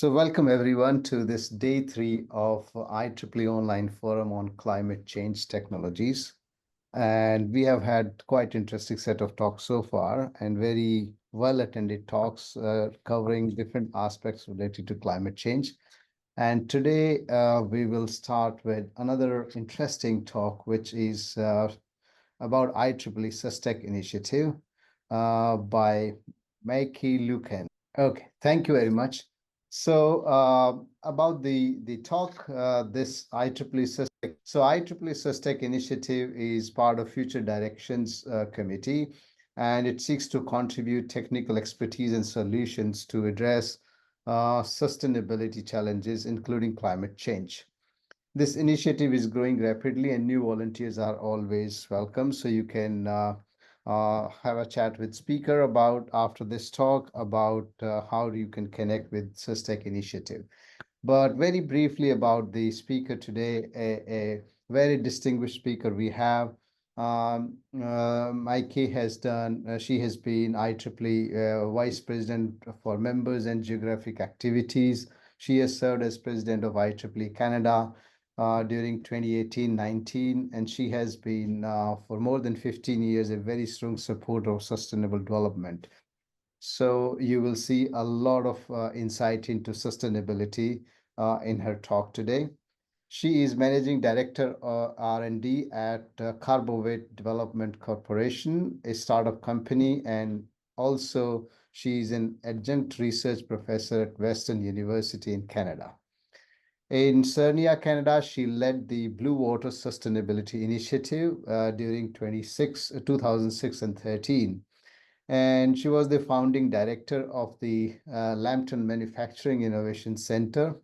So welcome everyone to this day 3 of IEEE Online Forum on Climate Change Technologies. And we have had quite interesting set of talks so far and very well-attended talks covering different aspects related to climate change. And today we will start with another interesting talk, which is about IEEE SusTech Initiative by Maike Luiken. Okay, thank you very much. So about the talk, this IEEE SusTech. So IEEE SusTech Initiative is part of Future Directions Committee, and it seeks to contribute technical expertise and solutions to address sustainability challenges, including climate change. This initiative is growing rapidly and new volunteers are always welcome. So you can have a chat with speaker about after this talk about how you can connect with SusTech Initiative. But very briefly about the speaker today, a very distinguished speaker we have. Maike has done, she has been IEEE Vice President for Members and Geographic Activities. She has served as President of IEEE Canada during 2018-19, and she has been for more than 15 years a very strong supporter of sustainable development. So you will see a lot of insight into sustainability in her talk today. She is Managing Director R&D at Carbovate Development Corporation, a startup company, and also she is an Adjunct Research Professor at Western University in Canada. In Sarnia, Canada, she led the Bluewater Sustainability Initiative during 2006 and 13. And she was the founding director of the Lambton Manufacturing Innovation Centre.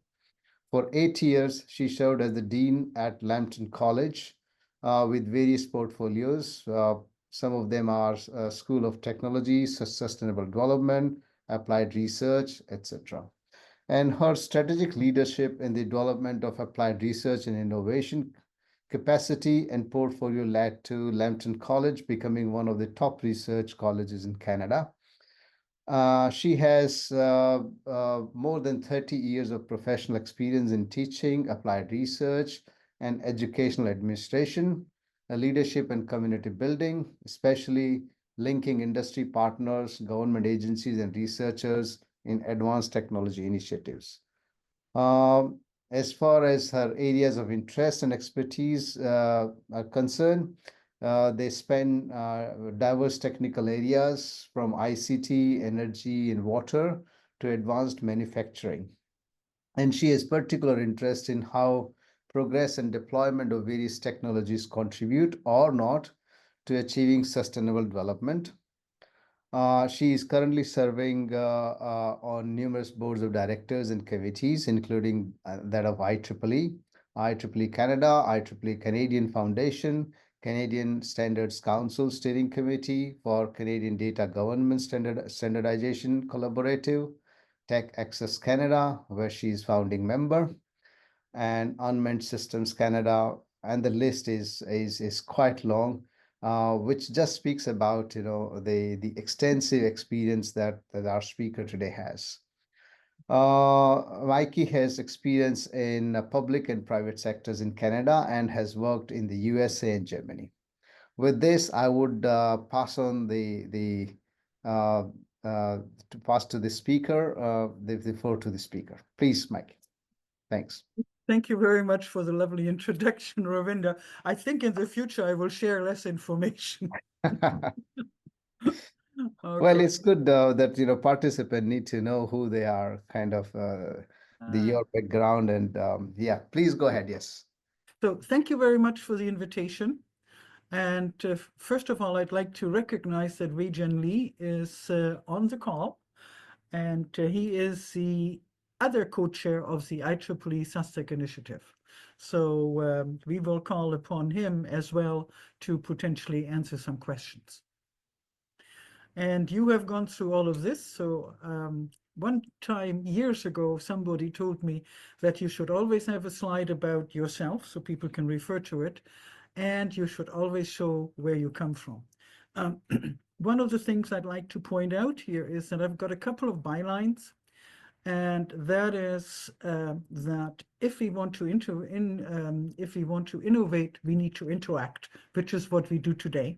For 8 years, she served as the dean at Lambton College with various portfolios. Some of them are School of Technology, Sustainable Development, Applied Research, etc. And her strategic leadership in the development of applied research and innovation capacity and portfolio led to Lambton College becoming one of the top research colleges in Canada. She has more than 30 years of professional experience in teaching, applied research, and educational administration, leadership and community building, especially linking industry partners, government agencies, and researchers in advanced technology initiatives. As far as her areas of interest and expertise are concerned, they span diverse technical areas from ICT, energy, and water to advanced manufacturing. And she has particular interest in how progress and deployment of various technologies contribute or not to achieving sustainable development. She is currently serving on numerous boards of directors and committees, including that of IEEE, IEEE Canada, IEEE Canadian Foundation, Canadian Standards Council Steering Committee for Canadian Data Government Standardization Collaborative, Tech Access Canada, where she is founding member, and Unmanned Systems Canada, and the list is quite long. Which just speaks about the extensive experience that our speaker today has. Maike has experience in public and private sectors in Canada and has worked in the USA and Germany. With this, I would pass on to pass to the speaker, the floor to the speaker. Please, Maike. Thanks. Thank you very much for the lovely introduction, Ravinda. I think in the future I will share less information. Okay. Okay. Well, it's good that participants need to know who they are, kind of your background, and yeah, please go ahead. Yes. So thank you very much for the invitation. And first of all, I'd like to recognize that Wei-Jian Li is on the call, and he is the other co-chair of the IEEE SusTech Initiative. So we will call upon him as well to potentially answer some questions. And you have gone through all of this. So one time years ago, somebody told me that you should always have a slide about yourself so people can refer to it, and you should always show where you come from. One of the things I'd like to point out here is that I've got a couple of bylines. and that is that if we want to innovate, we need to interact, which is what we do today.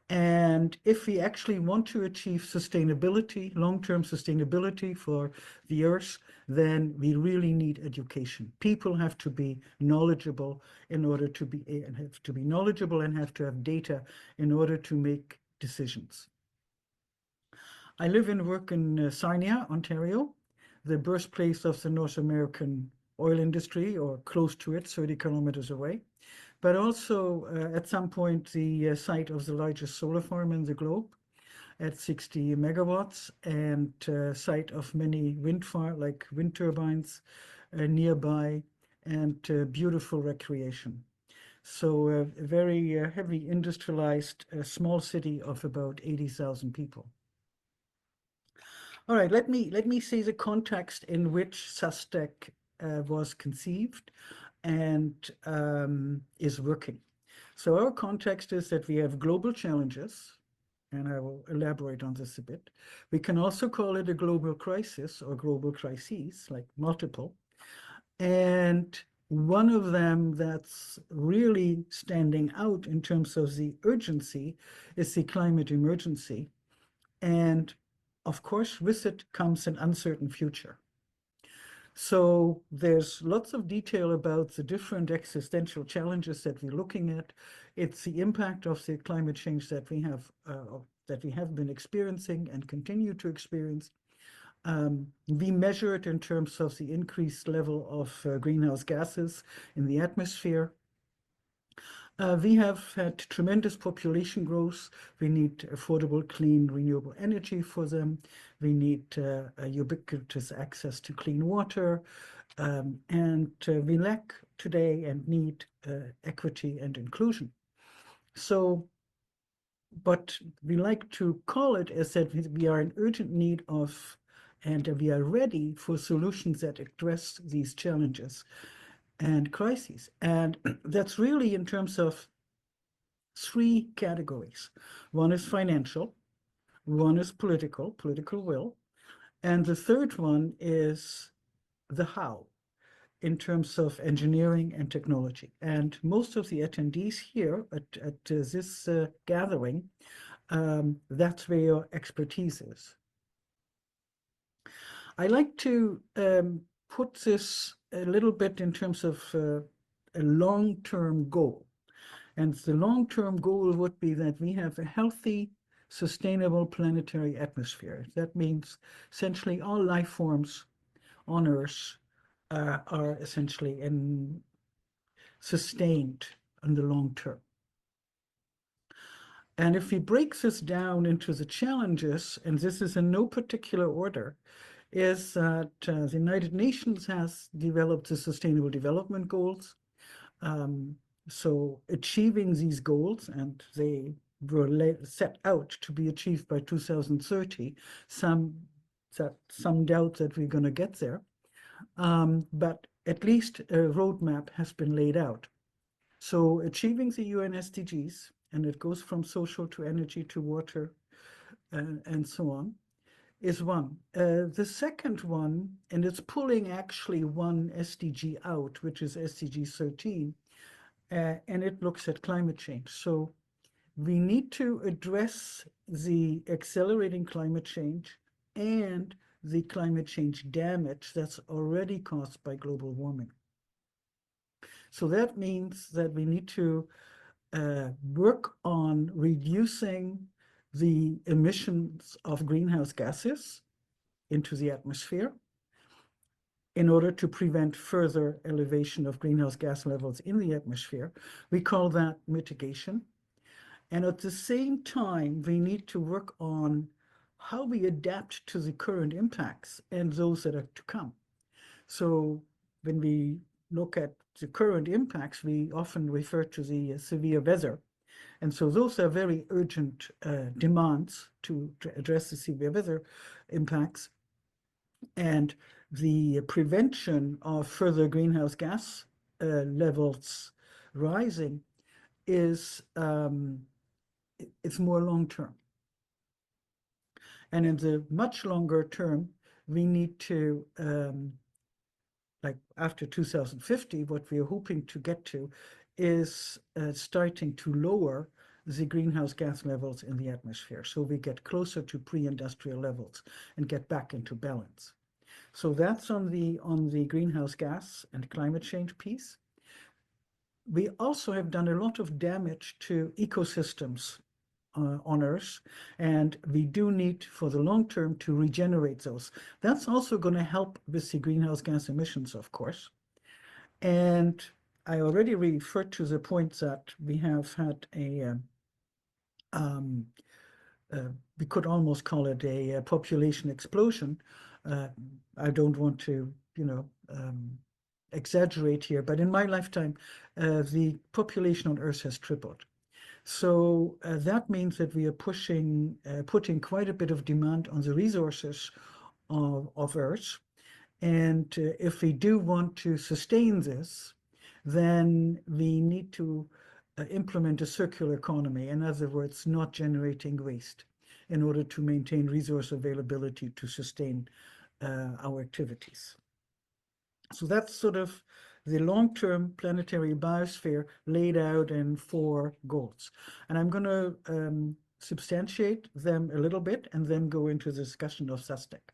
And if we actually want to achieve sustainability, long-term sustainability for the Earth, then we really need education. People have to be knowledgeable and have to have data in order to make decisions. I live and work in Sarnia, Ontario, the birthplace of the North American oil industry, or close to it, 30 kilometers away, but also at some point the site of the largest solar farm in the globe at 60 megawatts, and site of many wind turbines nearby, and beautiful recreation. So a very heavy industrialized small city of about 80,000 people. All right, let me say the context in which SusTech was conceived and is working. So our context is that we have global challenges, and I will elaborate on this a bit. We can also call it a global crisis or global crises, like multiple. And one of them that's really standing out in terms of the urgency is the climate emergency. And of course, with it comes an uncertain future. So there's lots of detail about the different existential challenges that we're looking at. It's the impact of the climate change that we have been experiencing and continue to experience. We measure it in terms of the increased level of greenhouse gases in the atmosphere. We have had tremendous population growth. We need affordable, clean, renewable energy for them. We need ubiquitous access to clean water. And we lack today and need equity and inclusion. So, but we like to call it as that we are in urgent need of, and we are ready for solutions that address these challenges and crises. And that's really in terms of three categories. One is financial, one is political will, and the third one is the how, in terms of engineering and technology. And most of the attendees here at this gathering, that's where your expertise is. I like to put this a little bit in terms of a long-term goal. And the long-term goal would be that we have a healthy, sustainable planetary atmosphere. That means essentially all life forms on Earth are essentially sustained in the long term. And if we break this down into the challenges, and this is in no particular order, is that the United Nations has developed the Sustainable Development Goals. So achieving these goals, and they were set out to be achieved by 2030, some doubt that we're going to get there, but at least a roadmap has been laid out. So achieving the UN SDGs, and it goes from social to energy to water and so on, is one. The second one, and it's pulling actually one SDG out, which is SDG 13, and it looks at climate change. So we need to address the accelerating climate change and the climate change damage that's already caused by global warming. So that means that we need to work on reducing the emissions of greenhouse gases into the atmosphere in order to prevent further elevation of greenhouse gas levels in the atmosphere. We call that mitigation. And at the same time, we need to work on how we adapt to the current impacts and those that are to come. So when we look at the current impacts, we often refer to the severe weather. And so those are very urgent demands to address the severe weather impacts. And the prevention of further greenhouse gas levels rising is it's more long-term. And in the much longer term, we need to, like after 2050, what we are hoping to get to is starting to lower the greenhouse gas levels in the atmosphere. So we get closer to pre-industrial levels and get back into balance. So that's on the greenhouse gas and climate change piece. We also have done a lot of damage to ecosystems on Earth, and we do need, for the long term, to regenerate those. That's also going to help with the greenhouse gas emissions, of course. And I already referred to the point that we have had we could almost call it a population explosion. I don't want to, exaggerate here, but in my lifetime, the population on Earth has tripled. So that means that we are putting quite a bit of demand on the resources of Earth. And if we do want to sustain this, then we need to implement a circular economy. In other words, not generating waste in order to maintain resource availability to sustain our activities. So that's sort of the long-term planetary biosphere laid out in 4 goals. And I'm going to substantiate them a little bit and then go into the discussion of SusTech.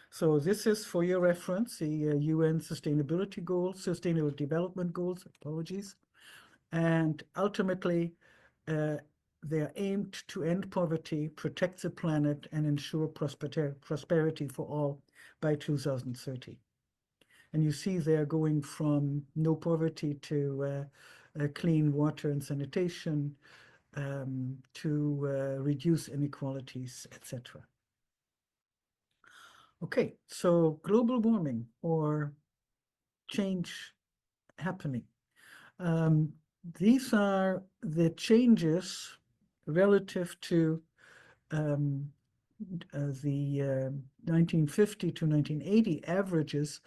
So this is, for your reference, the UN Sustainability Goals, Sustainable Development Goals, apologies. And ultimately, they are aimed to end poverty, protect the planet, and ensure prosperity for all by 2030. And you see they're going from no poverty to clean water and sanitation, to reduce inequalities, etc. Okay, so global warming or change happening. These are the changes relative to the 1950 to 1980 averages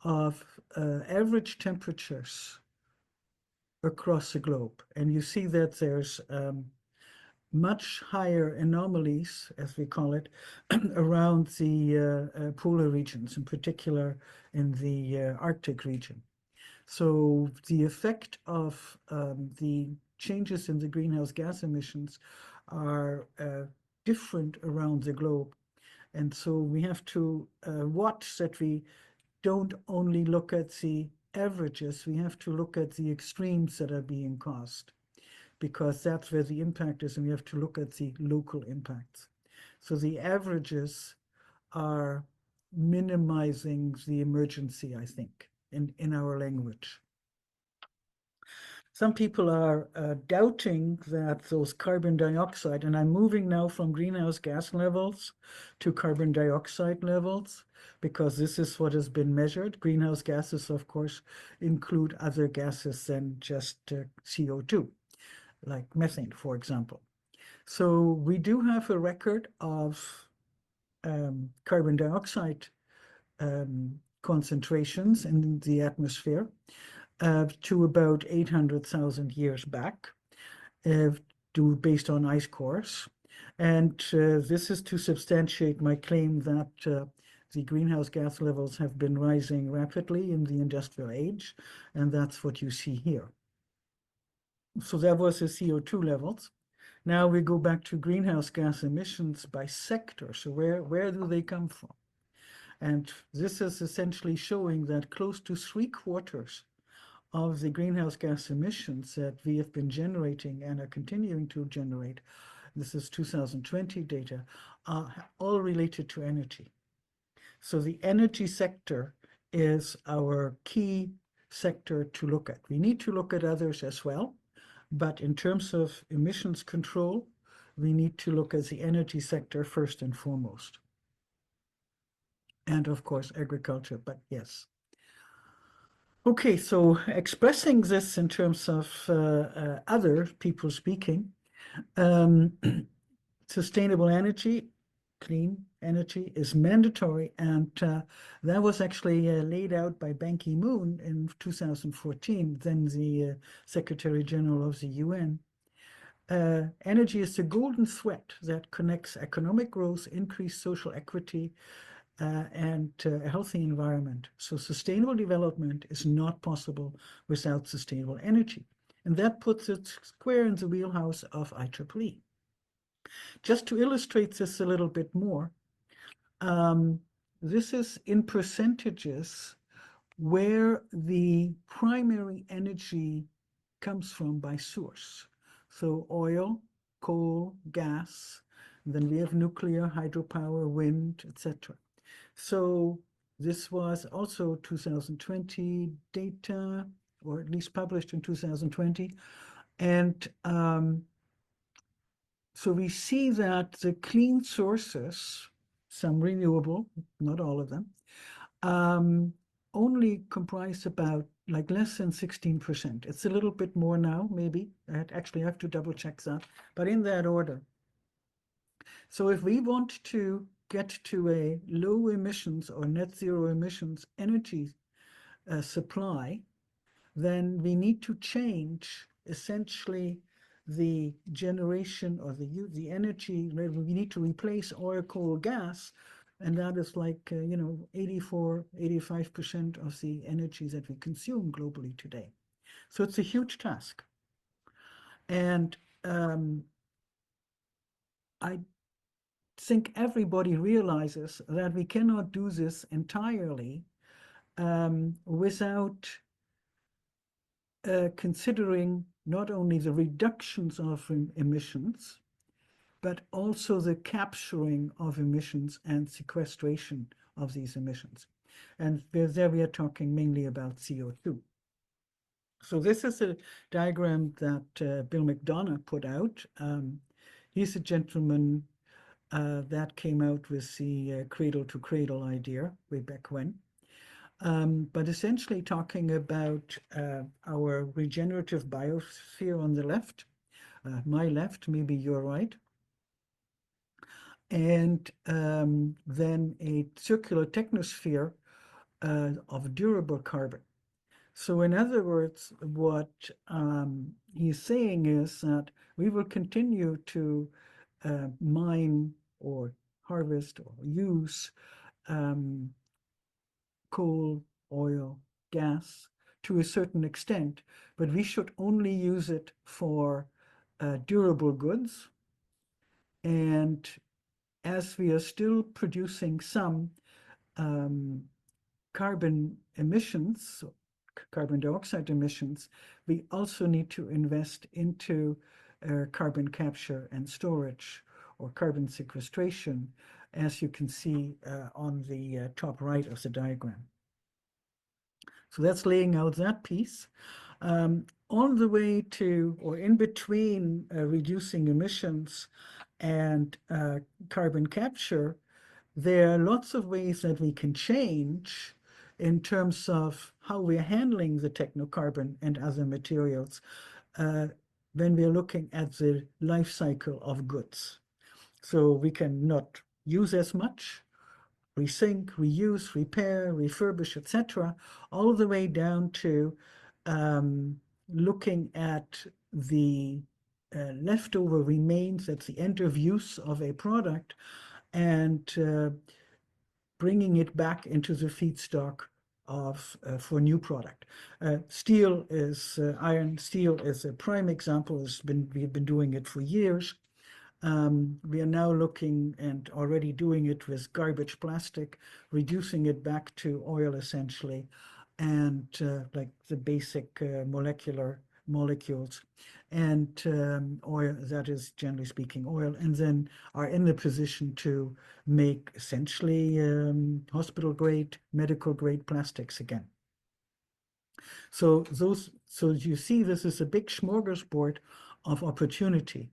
of average temperatures across the globe. And you see that there's much higher anomalies, as we call it, around the polar regions, in particular in the Arctic region. So the effect of the changes in the greenhouse gas emissions are different around the globe. And so we have to watch that we don't only look at the averages, we have to look at the extremes that are being caused, because that's where the impact is, and we have to look at the local impacts. So the averages are minimizing the emergency, I think, in our language. Some people are doubting that those carbon dioxide, and I'm moving now from greenhouse gas levels to carbon dioxide levels, because this is what has been measured. Greenhouse gases, of course, include other gases than just CO2, like methane, for example. So we do have a record of carbon dioxide concentrations in the atmosphere to about 800,000 years back, based on ice cores. And this is to substantiate my claim that the greenhouse gas levels have been rising rapidly in the industrial age, and that's what you see here. So that was the CO2 levels. Now we go back to greenhouse gas emissions by sector. So where do they come from? And this is essentially showing that close to 3/4 of the greenhouse gas emissions that we have been generating and are continuing to generate, this is 2020 data, are all related to energy. So the energy sector is our key sector to look at. We need to look at others as well, but in terms of emissions control, we need to look at the energy sector first and foremost. And of course, agriculture, but yes. Okay, so expressing this in terms of other people speaking, sustainable energy, clean energy is mandatory, and that was actually laid out by Ban Ki-moon in 2014, then the Secretary General of the UN. Energy is the golden thread that connects economic growth, increased social equity, and a healthy environment. So sustainable development is not possible without sustainable energy. And that puts it square in the wheelhouse of IEEE. Just to illustrate this a little bit more, this is in percentages where the primary energy comes from by source. So oil, coal, gas, then we have nuclear, hydropower, wind, etc. So this was also 2020 data, or at least published in 2020. And so we see that the clean sources, some renewable, not all of them, only comprise about like less than 16%. It's a little bit more now, maybe. I actually have to double check that, but in that order. So if we want to get to a low emissions or net zero emissions energy supply, then we need to change essentially the generation or the energy. We need to replace oil, coal, gas, and that is like 85% of the energy that we consume globally today. So it's a huge task, and I think everybody realizes that we cannot do this entirely without considering not only the reductions of emissions, but also the capturing of emissions and sequestration of these emissions. And there we are talking mainly about CO2. So this is a diagram that Bill McDonough put out. He's a gentleman that came out with the cradle-to-cradle idea way back when. But essentially talking about our regenerative biosphere on the left, my left, maybe your right, and then a circular technosphere of durable carbon. So in other words, what he's saying is that we will continue to mine or harvest or use coal, oil, gas to a certain extent, but we should only use it for durable goods. And as we are still producing some carbon emissions, carbon dioxide emissions, we also need to invest into carbon capture and storage or carbon sequestration, as you can see on the top right of the diagram. So that's laying out that piece. On the way to, or in between reducing emissions and carbon capture, there are lots of ways that we can change in terms of how we're handling the technocarbon and other materials when we're looking at the life cycle of goods. So we can not use as much, resync, reuse, repair, refurbish, etc., all the way down to looking at the leftover remains at the end of use of a product and bringing it back into the feedstock for new product. Steel is iron. Steel is a prime example. We've been doing it for years. We are now looking and already doing it with garbage plastic, reducing it back to oil essentially, and like the basic molecular molecules, and oil, that is generally speaking oil, and then are in the position to make essentially hospital grade, medical grade plastics again. So you see, this is a big smorgasbord of opportunity.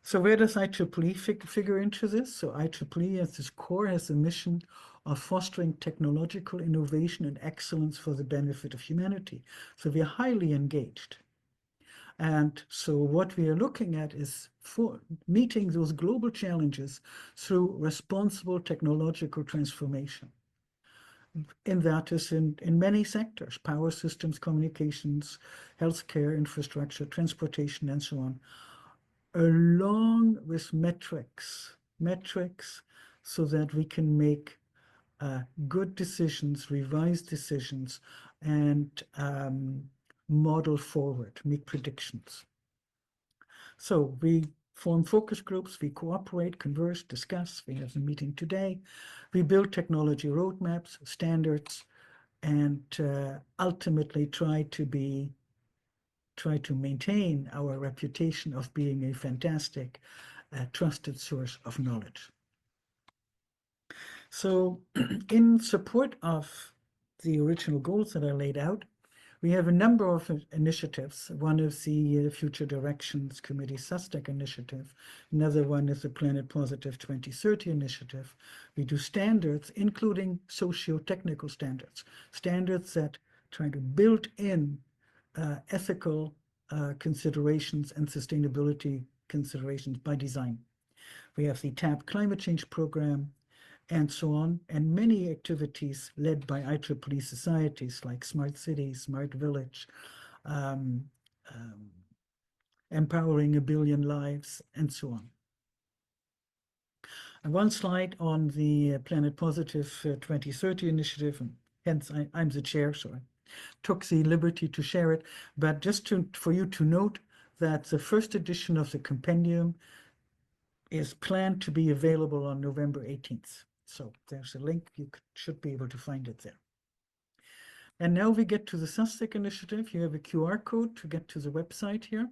So where does IEEE figure into this? So IEEE at its core has the mission of fostering technological innovation and excellence for the benefit of humanity. So we are highly engaged. And so what we are looking at is for meeting those global challenges through responsible technological transformation. And that is in many sectors: power systems, communications, healthcare, infrastructure, transportation, and so on, along with metrics so that we can make good decisions, revised decisions, and model forward, make predictions. So we form focus groups, we cooperate, converse, discuss. We have a meeting today. We build technology roadmaps, standards, and ultimately try to maintain our reputation of being a fantastic, trusted source of knowledge. So in support of the original goals that I laid out, we have a number of initiatives. One is the Future Directions Committee SusTech Initiative. Another one is the Planet Positive 2030 Initiative. We do standards, including socio-technical standards, standards that try to build in ethical considerations and sustainability considerations by design. We have the TAP Climate Change Program, and so on, and many activities led by IEEE societies like Smart City, Smart Village, Empowering a Billion Lives, and so on. And one slide on the Planet Positive 2030 initiative, and hence I'm the chair, so I took the liberty to share it, but just for you to note that the first edition of the compendium is planned to be available on November 18th. So there's a link, you should be able to find it there. And now we get to the SusTech initiative. You have a QR code to get to the website here.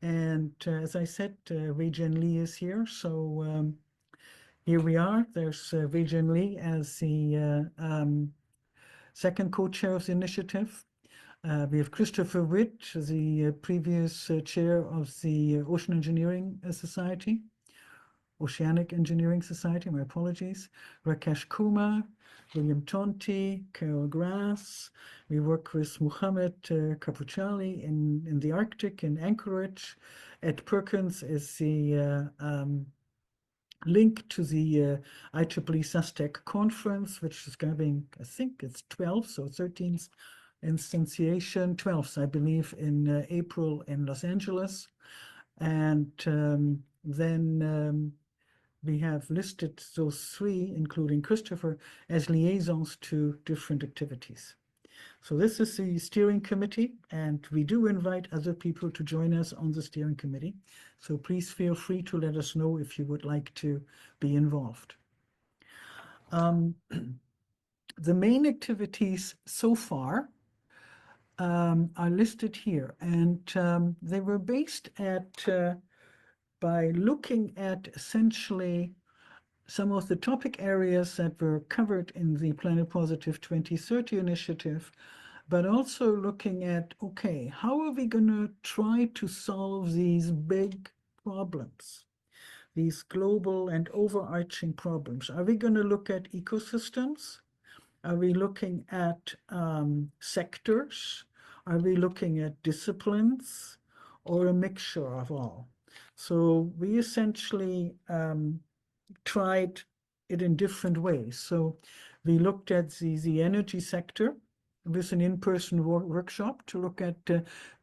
And as I said, Wei-Jen Lee is here. So here we are. There's Wei-Jen Lee as the second co-chair of the initiative. We have Christopher Witt, the previous chair of the Ocean Engineering Society. Oceanic Engineering Society, my apologies, Rakesh Kumar, William Tonti, Carol Grass. We work with Muhammad Kapuchali in the Arctic, in Anchorage. Ed Perkins is the link to the IEEE SusTech conference, which is going, I think it's 12th, so 13th instantiation, 12th, I believe, in April in Los Angeles. And then we have listed those three, including Christopher, as liaisons to different activities. So this is the steering committee, and we do invite other people to join us on the steering committee. So please feel free to let us know if you would like to be involved. The main activities so far are listed here, and they were based at by looking at essentially some of the topic areas that were covered in the Planet Positive 2030 initiative, but also looking at, okay, how are we going to try to solve these big problems, these global and overarching problems? Are we going to look at ecosystems? Are we looking at sectors? Are we looking at disciplines, or a mixture of all? So we essentially tried it in different ways. So we looked at the energy sector with an in-person workshop to look at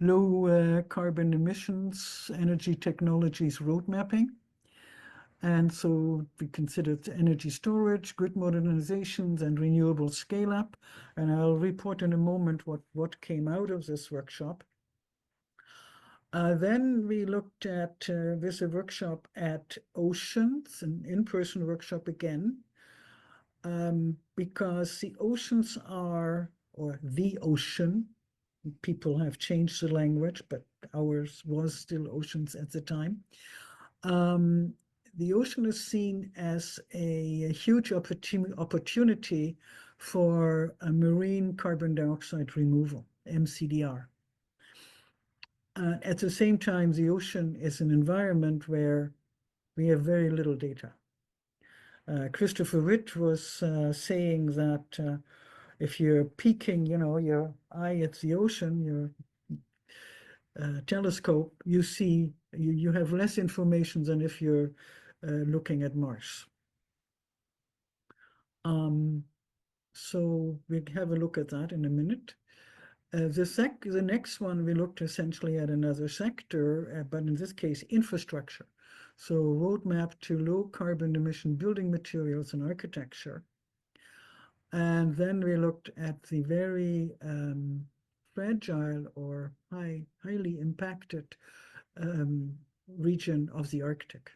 low carbon emissions, energy technologies road mapping. And so we considered energy storage, grid modernizations, and renewable scale-up. And I'll report in a moment what came out of this workshop. Then we looked at this workshop at oceans, an in-person workshop again, because the oceans are, or the ocean, people have changed the language, but ours was still oceans at the time. The ocean is seen as a huge opportunity for a marine carbon dioxide removal, MCDR. At the same time, the ocean is an environment where we have very little data. Christopher Witt was saying that if you're peeking, your eye at the ocean, your telescope, you see, you have less information than if you're looking at Mars. So we'll have a look at that in a minute. The next one, we looked essentially at another sector, but in this case, infrastructure. So roadmap to low carbon emission building materials and architecture. And then we looked at the very fragile or highly impacted region of the Arctic.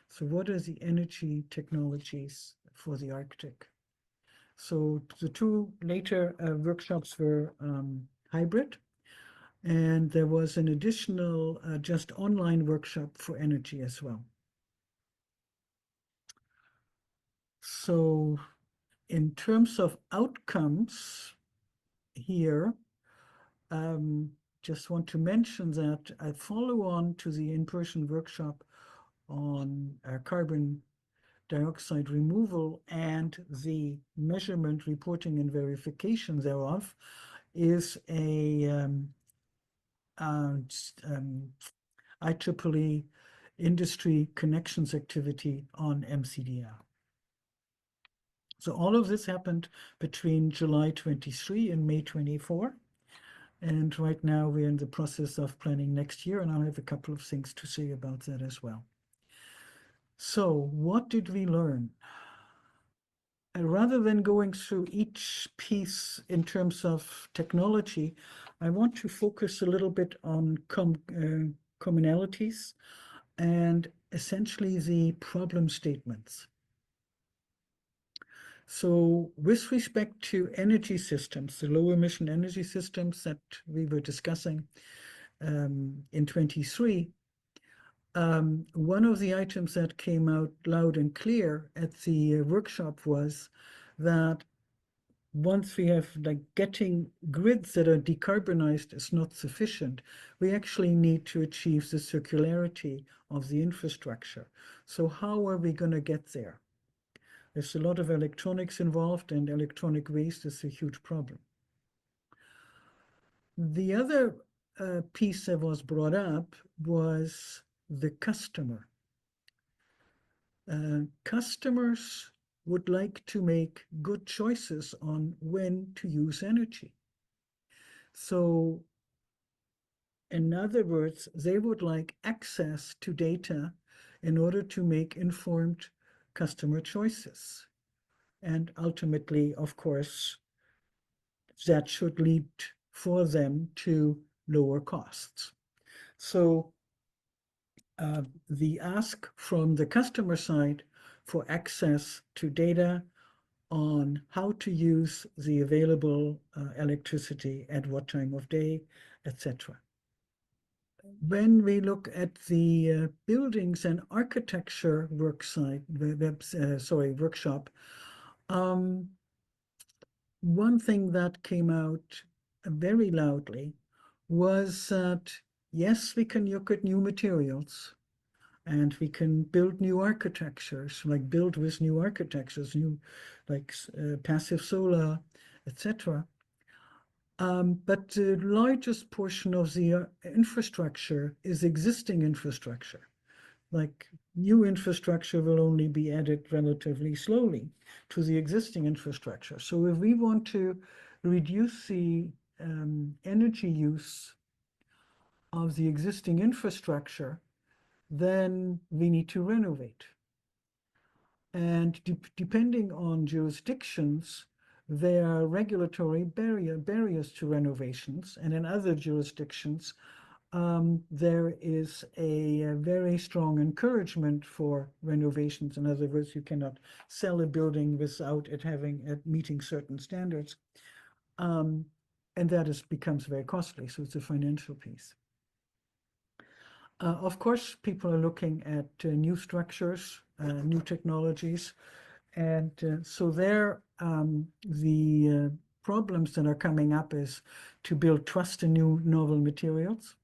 So what are the energy technologies for the Arctic? So the two later workshops were hybrid, and there was an additional just online workshop for energy as well. So in terms of outcomes here, just want to mention that I follow on to the in-person workshop on carbon dioxide removal and the measurement, reporting, and verification thereof is a IEEE industry connections activity on MCDR. So all of this happened between July 23 and May 24. And right now we're in the process of planning next year, and I'll have a couple of things to say about that as well. So what did we learn? Rather than going through each piece in terms of technology, I want to focus a little bit on commonalities and essentially the problem statements. So with respect to energy systems, the low emission energy systems that we were discussing in 23, one of the items that came out loud and clear at the workshop was that once we have like getting grids that are decarbonized is not sufficient, we actually need to achieve the circularity of the infrastructure. So how are we going to get there? There's a lot of electronics involved, and electronic waste is a huge problem. The other piece that was brought up was the customer. Customers would like to make good choices on when to use energy. So, in other words, they would like access to data in order to make informed customer choices. And ultimately, of course, that should lead for them to lower costs. So the ask from the customer side for access to data on how to use the available electricity at what time of day, etc. When we look at the buildings and architecture workshop, one thing that came out very loudly was that, yes, we can look at new materials and we can build new architectures, like build with new architectures, new like passive solar, etc. But the largest portion of the infrastructure is existing infrastructure. Like new infrastructure will only be added relatively slowly to the existing infrastructure. So if we want to reduce the energy use of the existing infrastructure, then we need to renovate. And depending on jurisdictions, there are regulatory barriers to renovations, and in other jurisdictions, there is a very strong encouragement for renovations. In other words, you cannot sell a building without it meeting certain standards. And that becomes very costly, so it's a financial piece. Of course, people are looking at new structures, new technologies, and so there the problems that are coming up is to build trust in new novel materials,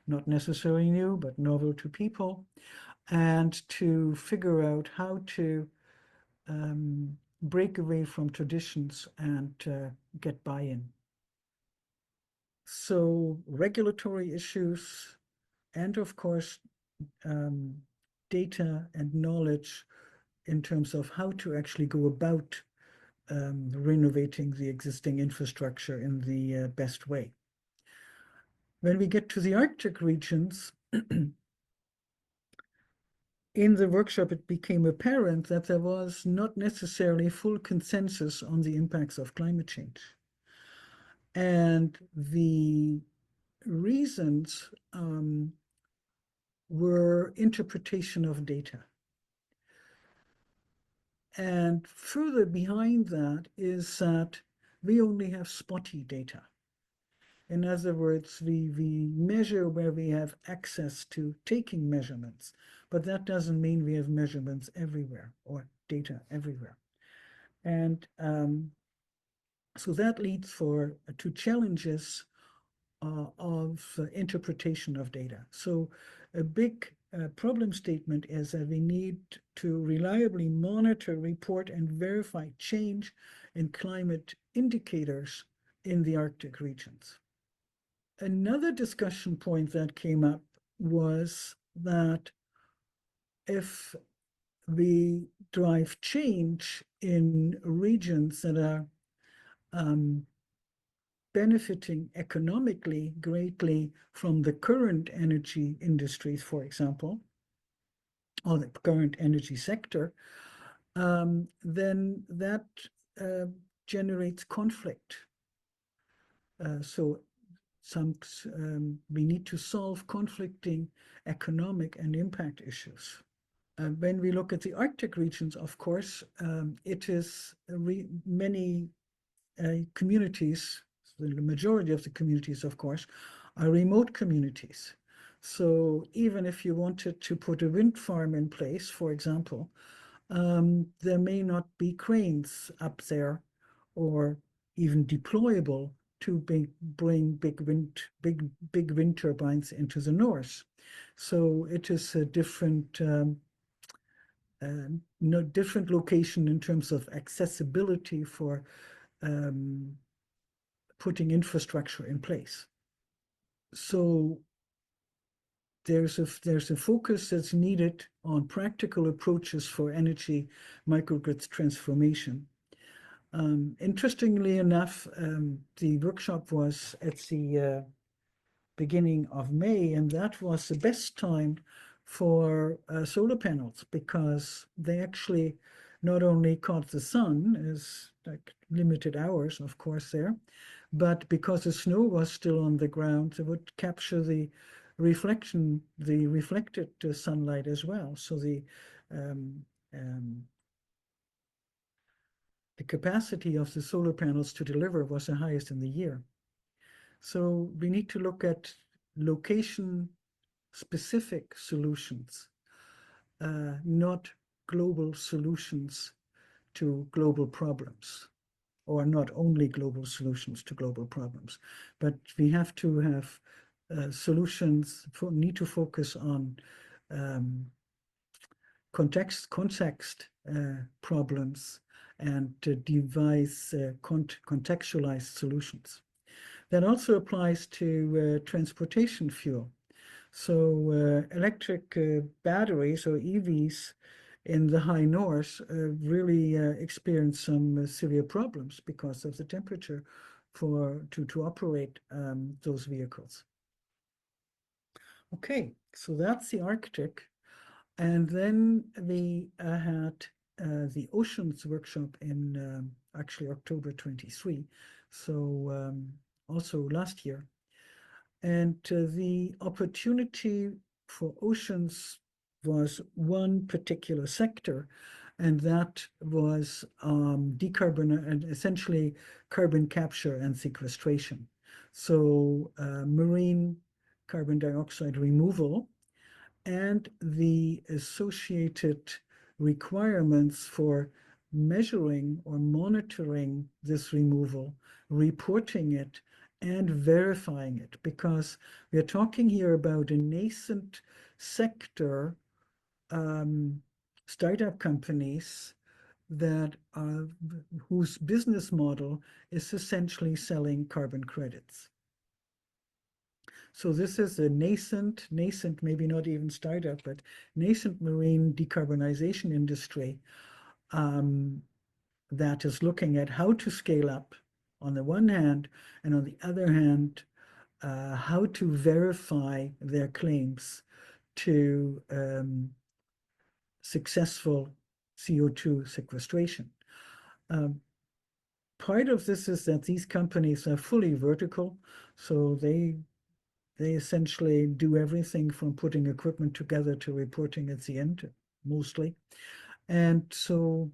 not necessarily new, but novel to people, and to figure out how to break away from traditions and get buy-in. So regulatory issues, and of course, data and knowledge in terms of how to actually go about renovating the existing infrastructure in the best way. When we get to the Arctic regions, in the workshop, it became apparent that there was not necessarily full consensus on the impacts of climate change. And the reasons were interpretation of data. And further behind that is that we only have spotty data. In other words, we measure where we have access to taking measurements, but that doesn't mean we have measurements everywhere or data everywhere. And so that leads to challenges of interpretation of data. So a big problem statement is that we need to reliably monitor, report, and verify change in climate indicators in the Arctic regions. Another discussion point that came up was that if we drive change in regions that are benefiting economically greatly from the current energy industries, for example, or the current energy sector, then that generates conflict. So we need to solve conflicting economic and impact issues. When we look at the Arctic regions, of course, it is many communities, the majority of the communities, of course, are remote communities. So even if you wanted to put a wind farm in place, for example, there may not be cranes up there or even deployable to bring big wind turbines into the north. So it is a different different location in terms of accessibility for putting infrastructure in place. So there's a focus that's needed on practical approaches for energy microgrids transformation. Interestingly enough, the workshop was at the beginning of May, and that was the best time for solar panels because they actually not only caught the sun as like limited hours, of course, there, but because the snow was still on the ground, they would capture the reflected sunlight as well. So the capacity of the solar panels to deliver was the highest in the year. So we need to look at location-specific solutions, not global solutions to global problems, or not only global solutions to global problems, but we have to have solutions, need to focus on context problems and to devise contextualized solutions. That also applies to transportation fuel. So electric batteries or EVs in the high north really experience some severe problems because of the temperature to operate those vehicles. Okay, so that's the Arctic. And then we had the Oceans workshop in actually October 23, so also last year. And the opportunity for oceans was one particular sector, and that was and essentially carbon capture and sequestration. So marine carbon dioxide removal and the associated requirements for measuring or monitoring this removal, reporting it, and verifying it, because we are talking here about a nascent sector, startup companies that whose business model is essentially selling carbon credits. So this is a nascent, maybe not even startup, but nascent marine decarbonization industry that is looking at how to scale up on the one hand, and on the other hand, how to verify their claims to successful CO2 sequestration. Part of this is that these companies are fully vertical, so they essentially do everything from putting equipment together to reporting at the end, mostly. And so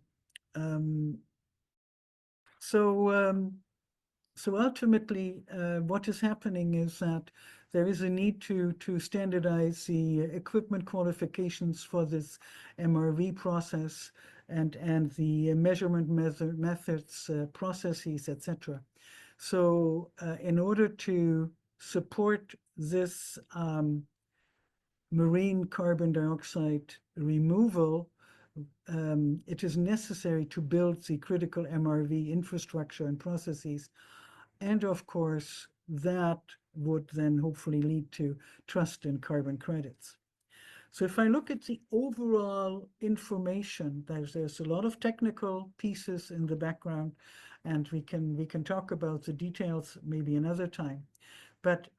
ultimately, what is happening is that there is a need to standardize the equipment qualifications for this MRV process and the measurement methods, processes, etc. So in order to support this marine carbon dioxide removal, it is necessary to build the critical MRV infrastructure and processes. And of course, that would then hopefully lead to trust in carbon credits. So if I look at the overall information, there's a lot of technical pieces in the background, and we can talk about the details maybe another time. But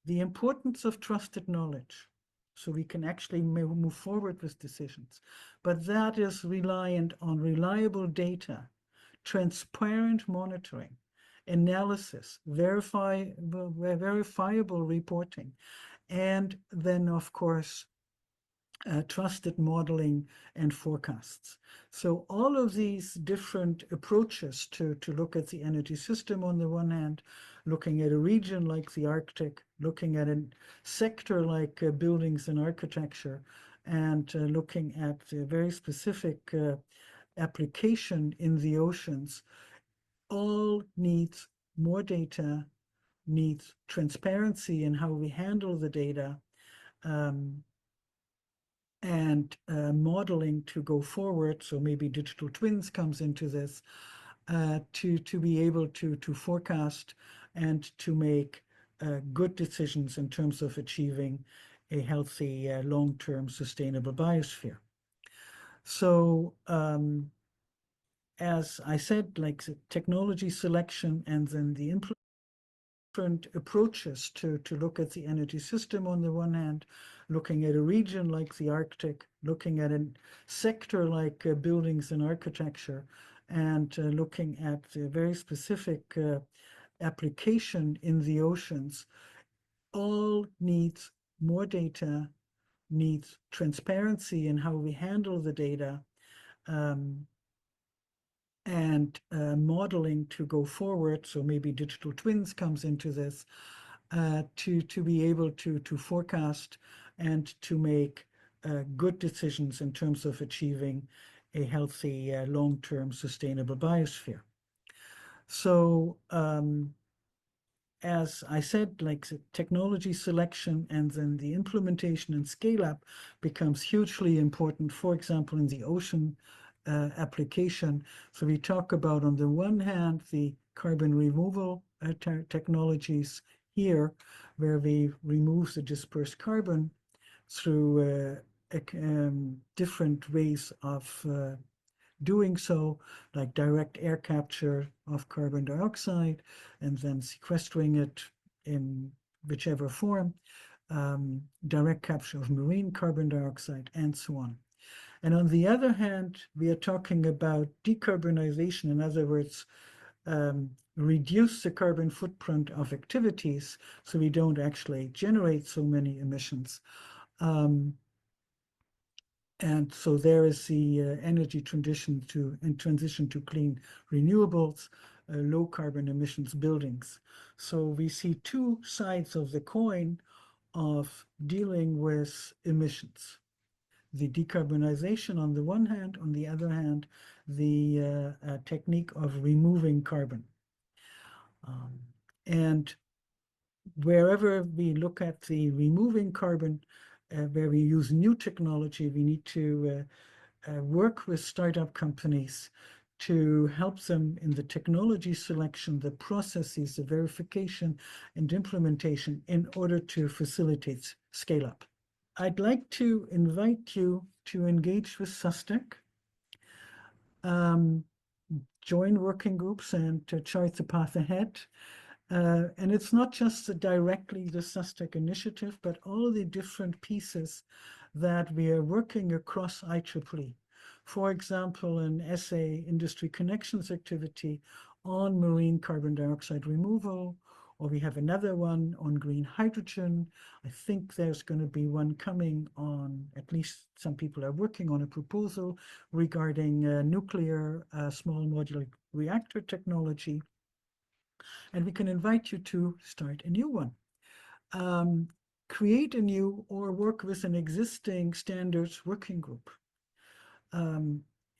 the importance of trusted knowledge, so we can actually move forward with decisions. But that is reliant on reliable data, transparent monitoring, analysis, verifiable reporting, and then, of course, trusted modeling and forecasts. So all of these different approaches to look at the energy system on the one hand, looking at a region like the Arctic, looking at a sector like buildings and architecture, and looking at a very specific application in the oceans, all needs more data, needs transparency in how we handle the data, and modeling to go forward. So maybe digital twins comes into this, to be able to forecast and to make good decisions in terms of achieving a healthy, long-term sustainable biosphere. So as I said, like the technology selection and then the different approaches to look at the energy system on the one hand, looking at a region like the Arctic, looking at a sector like buildings and architecture, and looking at a very specific application in the oceans, all needs more data, needs transparency in how we handle the data, and modeling to go forward. So maybe digital twins comes into this, to be able to forecast and to make good decisions in terms of achieving a healthy, long-term sustainable biosphere. So as I said, like the technology selection and then the implementation and scale-up becomes hugely important, for example, in the ocean application. So we talk about, on the one hand, the carbon removal technologies here, where we remove the dispersed carbon through different ways of doing so, like direct air capture of carbon dioxide and then sequestering it in whichever form, direct capture of marine carbon dioxide, and so on. And on the other hand, we are talking about decarbonization, in other words, reduce the carbon footprint of activities so we don't actually generate so many emissions. And so there is the energy transition to clean renewables, low carbon emissions buildings. So we see two sides of the coin of dealing with emissions. The decarbonization on the one hand, on the other hand, the technique of removing carbon. And wherever we look at the removing carbon, where we use new technology, we need to work with startup companies to help them in the technology selection, the processes, the verification and implementation in order to facilitate scale up. I'd like to invite you to engage with SusTech, join working groups and to chart the path ahead. And it's not just directly the SusTech initiative, but all the different pieces that we are working across IEEE. For example, an SA Industry Connections activity on marine carbon dioxide removal, or we have another one on green hydrogen. I think there's going to be one coming on, at least some people are working on a proposal regarding nuclear small modular reactor technology. And we can invite you to start a new one. Create a new or work with an existing standards working group.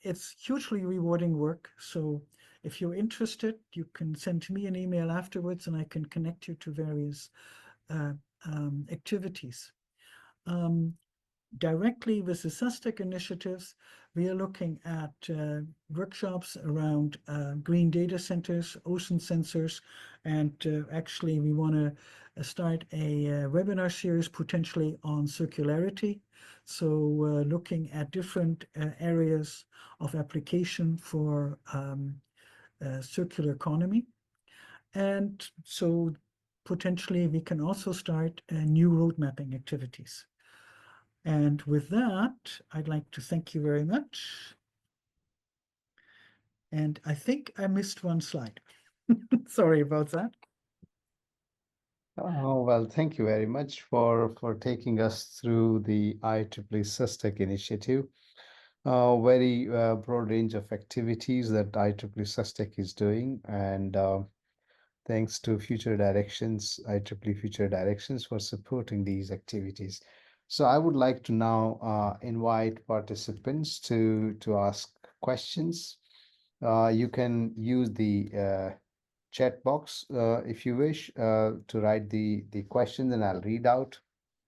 It's hugely rewarding work. So if you're interested, you can send me an email afterwards and I can connect you to various activities. Directly with the SusTech initiatives, we are looking at workshops around green data centers, ocean sensors, and actually we want to start a webinar series potentially on circularity. So looking at different areas of application for circular economy. And so potentially we can also start new road mapping activities. And with that, I'd like to thank you very much. And I think I missed one slide. Sorry about that. Oh, well, thank you very much for taking us through the IEEE SusTech Initiative. Very broad range of activities that IEEE SusTech is doing, and thanks to Future Directions, IEEE Future Directions for supporting these activities. So I would like to now invite participants to ask questions. You can use the chat box if you wish to write the questions, and I'll read out.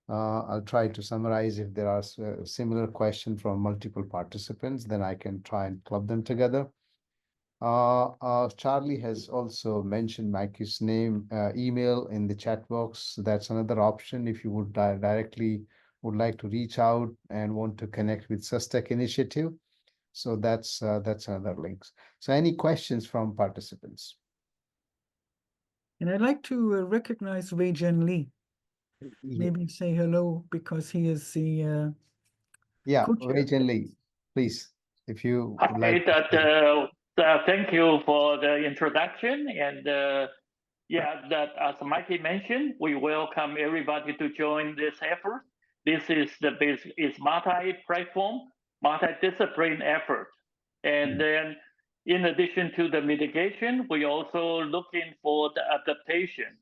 I'll try to summarize. If there are similar questions from multiple participants, then I can try and club them together. Charlie has also mentioned Maike's name, email in the chat box. That's another option if you would directly would like to reach out and want to connect with SusTech Initiative. So that's another link. So any questions from participants? And I'd like to recognize Wei Jen Lee. Maybe say hello because he is the Wei Jen Lee, please, if you would like. Thank you for the introduction, and that as Maike mentioned, we welcome everybody to join this effort. This is multi-platform, multi-discipline effort, and then in addition to the mitigation, we also looking for the adaptation.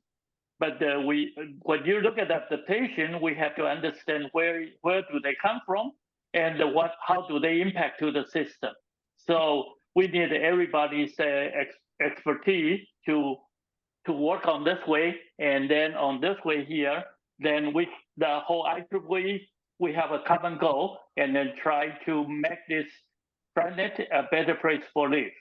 But when you look at adaptation, we have to understand where do they come from and how do they impact to the system. So we need everybody's expertise to work on this way, and then on this way here, then the whole IEEE, we have a common goal, and then try to make this planet a better place for life.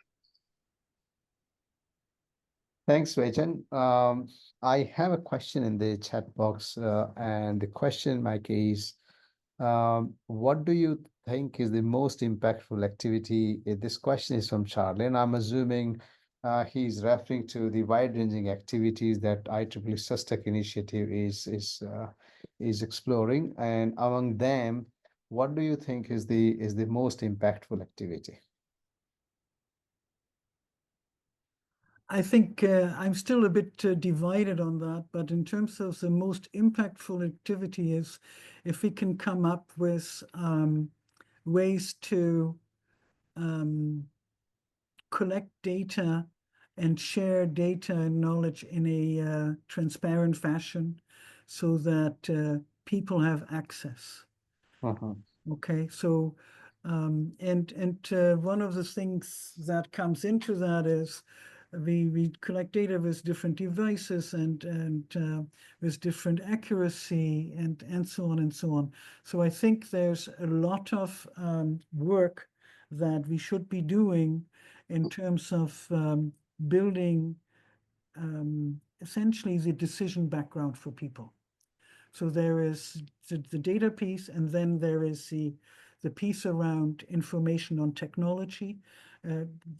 Thanks, Wei Jen. I have a question in the chat box, and the question, Maike, is what do you think is the most impactful activity? This question is from Charlie, and I'm assuming he's referring to the wide-ranging activities that IEEE SusTech Initiative is exploring, and among them, what do you think is the most impactful activity? I think I'm still a bit divided on that, but in terms of the most impactful activity is if we can come up with ways to collect data and share data and knowledge in a transparent fashion so that people have access. Okay, so one of the things that comes into that is we collect data with different devices and with different accuracy and so on and so on. So I think there's a lot of work that we should be doing in terms of building essentially the decision background for people. So there is the data piece, and then there is the piece around information on technology.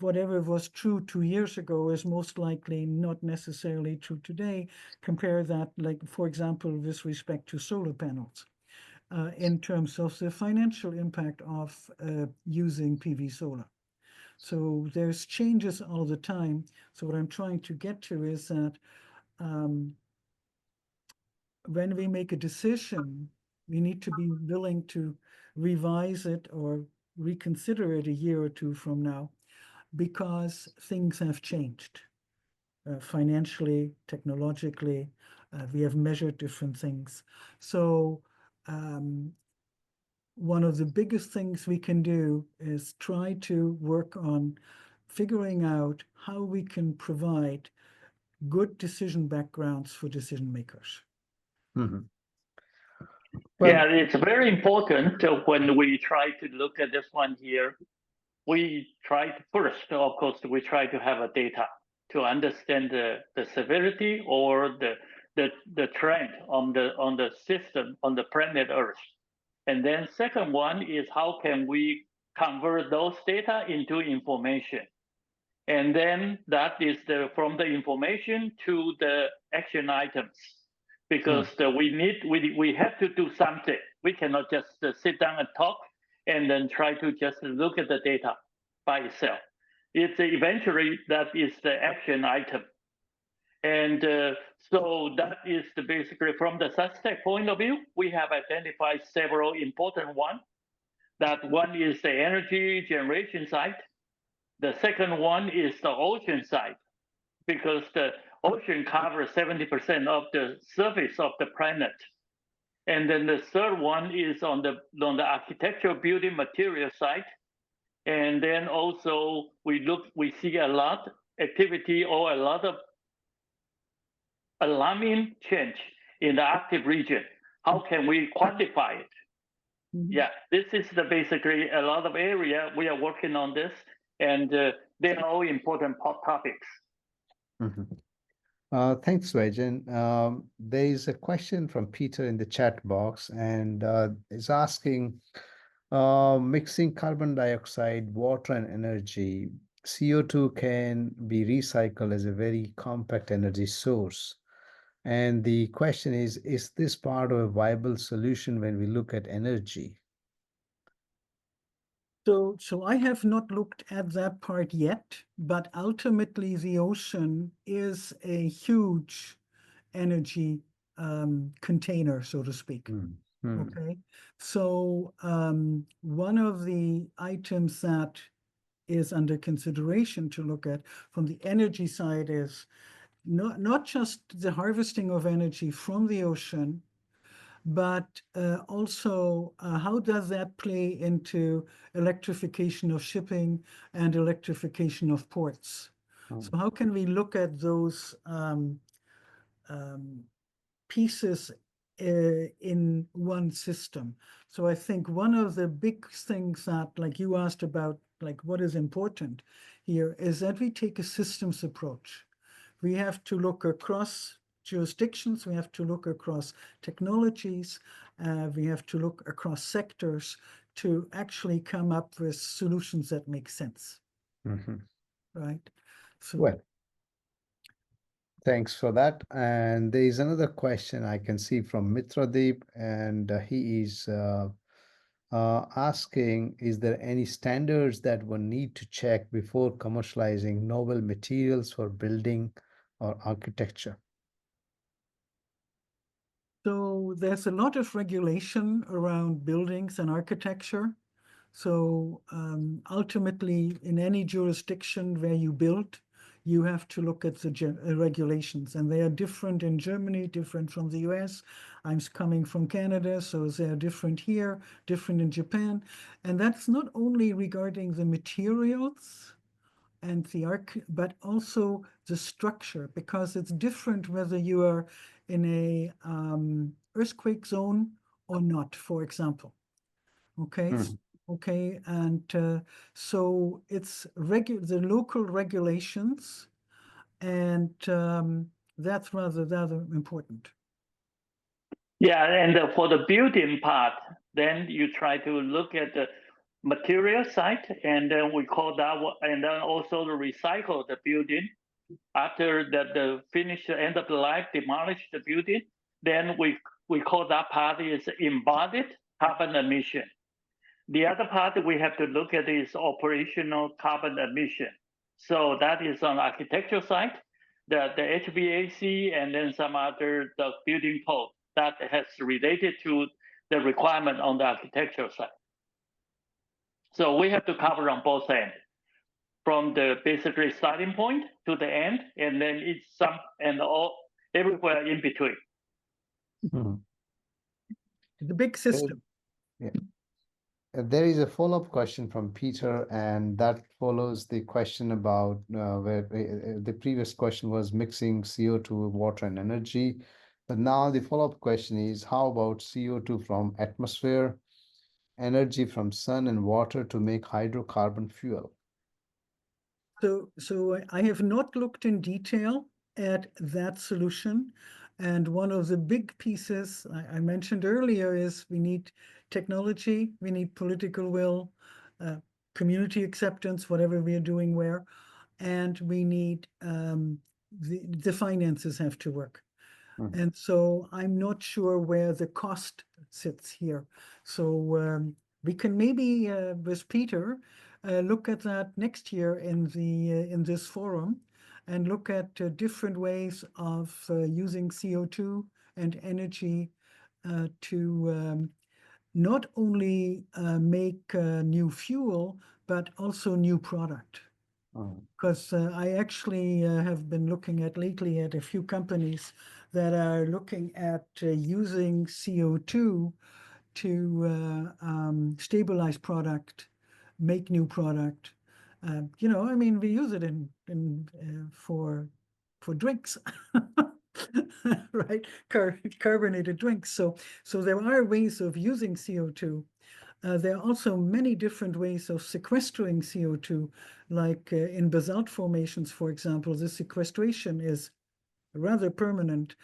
Whatever was true 2 years ago is most likely not necessarily true today. Compare that, like, for example, with respect to solar panels. in terms of the financial impact of using PV solar. So there's changes all the time. So what I'm trying to get to is that when we make a decision, we need to be willing to revise it or reconsider it a year or two from now, because things have changed financially, technologically. We have measured different things. So one of the biggest things we can do is try to work on figuring out how we can provide good decision backgrounds for decision makers. Mm-hmm. Yeah, it's very important when we try to look at this one here. We try to first, of course, we try to have a data to understand the severity or the trend on the system on the planet Earth. And then second one is how can we convert those data into information? And then that is from the information to the action items, because we have to do something. We cannot just sit down and talk and then try to just look at the data by itself. It's eventually that is the action item. And so that is basically from the SusTech point of view, we have identified several important ones. That one is the energy generation side. The second one is the ocean side, because the ocean covers 70% of the surface of the planet. And then the third one is on the architectural building material side. And then also we see a lot activity or a lot of alarming change in the active region. How can we quantify it? Mm-hmm. Yeah, this is basically a lot of area we are working on this, and they are all important topics. Mm-hmm. Thanks, Weijian. There is a question from Peter in the chat box, and is asking, mixing carbon dioxide, water, and energy, CO2 can be recycled as a very compact energy source. And the question is this part of a viable solution when we look at energy? So I have not looked at that part yet, but ultimately the ocean is a huge energy container, so to speak. Okay, so one of the items that is under consideration to look at from the energy side is not just the harvesting of energy from the ocean, but also how does that play into electrification of shipping and electrification of ports? So how can we look at those pieces in one system? So I think one of the big things that, like you asked about, like what is important here, is that we take a systems approach. We have to look across jurisdictions, we have to look across technologies, we have to look across sectors to actually come up with solutions that make sense. Right? So, well, thanks for that. And there is another question I can see from Mitradeep, and he is asking, is there any standards that one need to check before commercializing novel materials for building or architecture? So there's a lot of regulation around buildings and architecture. So ultimately, in any jurisdiction where you build, you have to look at the regulations, and they are different in Germany, different from the US. I'm coming from Canada, so they are different here, different in Japan. And that's not only regarding the materials and the but also the structure, because it's different whether you are in a earthquake zone or not, for example. Okay. Okay, and so it's the local regulations, and that's rather important. Yeah, and for the building part, then you try to look at the material side, and then we call that one, and then also the recycle the building after the finish, the end of the life, demolish the building. Then we we call that part is embodied carbon emission. The other part we have to look at is operational carbon emission. So that is on architectural side, the HVAC, and then some other the building code that has related to the requirement on the architectural side. So we have to cover on both ends, from the basically starting point to the end, and then it's some and all everywhere in between. Mhm. The big system. Yeah. There is a follow-up question from Peter, and that follows the question about where the previous question was mixing CO2, water, and energy. But now the follow-up question is, how about CO2 from atmosphere, energy from sun and water to make hydrocarbon fuel? So I have not looked in detail at that solution. And one of the big pieces I mentioned earlier is we need technology, we need political will, community acceptance, whatever we are doing where, and we need the finances have to work. Mhm. And so I'm not sure where the cost sits here. So we can maybe with Peter look at that next year in this forum and look at different ways of using CO2 and energy to not only make new fuel, but also new product. Because I actually have been looking at lately at a few companies that are looking at using CO2 to stabilize product, make new product. You know, I mean, we use it for drinks, right? Carbonated drinks. So there are ways of using CO2. There are also many different ways of sequestering CO2, like in basalt formations, for example. The sequestration is rather permanent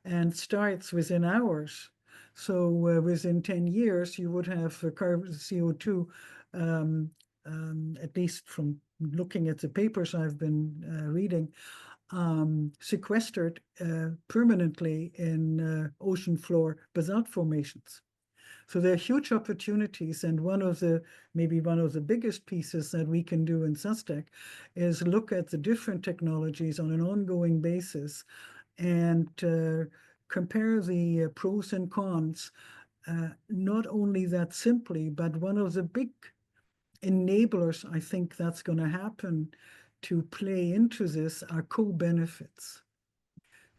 and starts within hours. So within 10 years, you would have CO2, at least from looking at the papers I've been reading, sequestered permanently in ocean floor basalt formations. So there are huge opportunities, and maybe one of the biggest pieces that we can do in SusTech is look at the different technologies on an ongoing basis and compare the pros and cons, not only that simply, but one of the big enablers I think that's going to happen to play into this are co-benefits.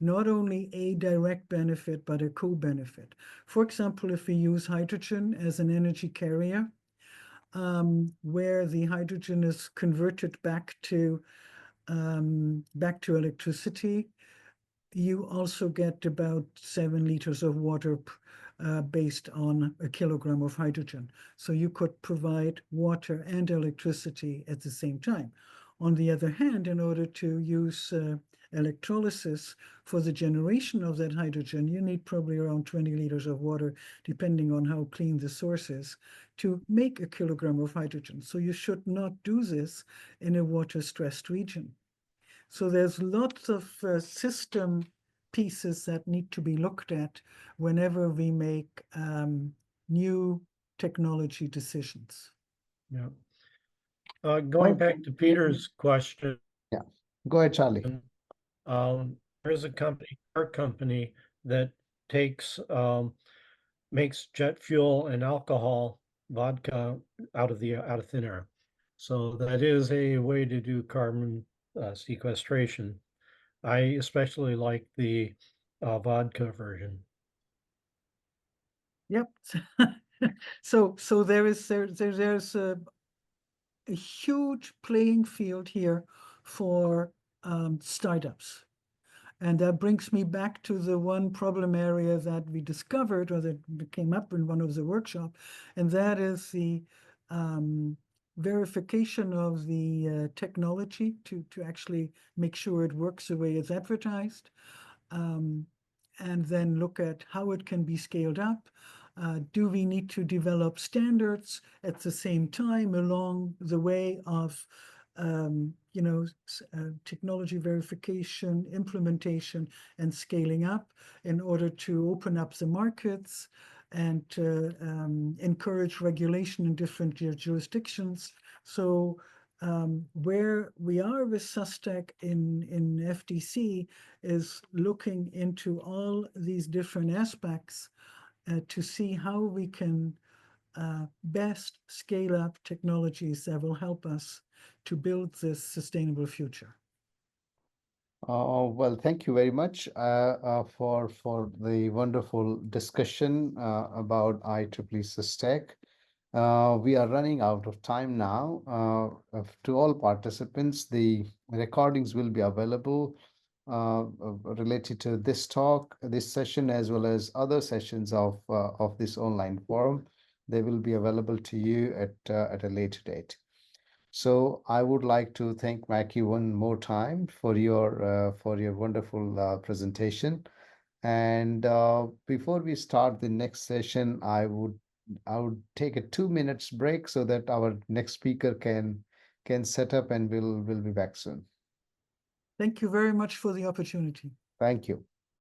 Not only a direct benefit, but a co-benefit. For example, if we use hydrogen as an energy carrier, where the hydrogen is converted back to electricity, you also get about 7 liters of water based on a kilogram of hydrogen. So you could provide water and electricity at the same time. On the other hand, in order to use electrolysis for the generation of that hydrogen, you need probably around 20 liters of water, depending on how clean the source is, to make a kilogram of hydrogen. So you should not do this in a water-stressed region. So there's lots of system pieces that need to be looked at whenever we make new technology decisions. Yeah. Going back to Peter's question. Yeah, go ahead, Charlie. There's a company, our company, that takes makes jet fuel and alcohol, vodka out of thin air. So that is a way to do carbon sequestration. I especially like the vodka version. Yep. So there's a huge playing field here for startups. And that brings me back to the one problem area that we discovered, or that came up in one of the workshops, and that is the verification of the technology to actually make sure it works the way it's advertised, and then look at how it can be scaled up. Do we need to develop standards at the same time along the way of technology verification, implementation, and scaling up in order to open up the markets and encourage regulation in different jurisdictions. So where we are with SusTech in FDC is looking into all these different aspects to see how we can best scale up technologies that will help us to build this sustainable future. Well, thank you very much for the wonderful discussion about IEEE SusTech. We are running out of time now. To all participants, the recordings will be available related to this talk, this session, as well as other sessions of this online forum. They will be available to you at a later date. So I would like to thank Maike one more time for your wonderful presentation. And before we start the next session, I would take a 2 minutes break so that our next speaker can set up, and we'll be back soon. Thank you very much for the opportunity. Thank you.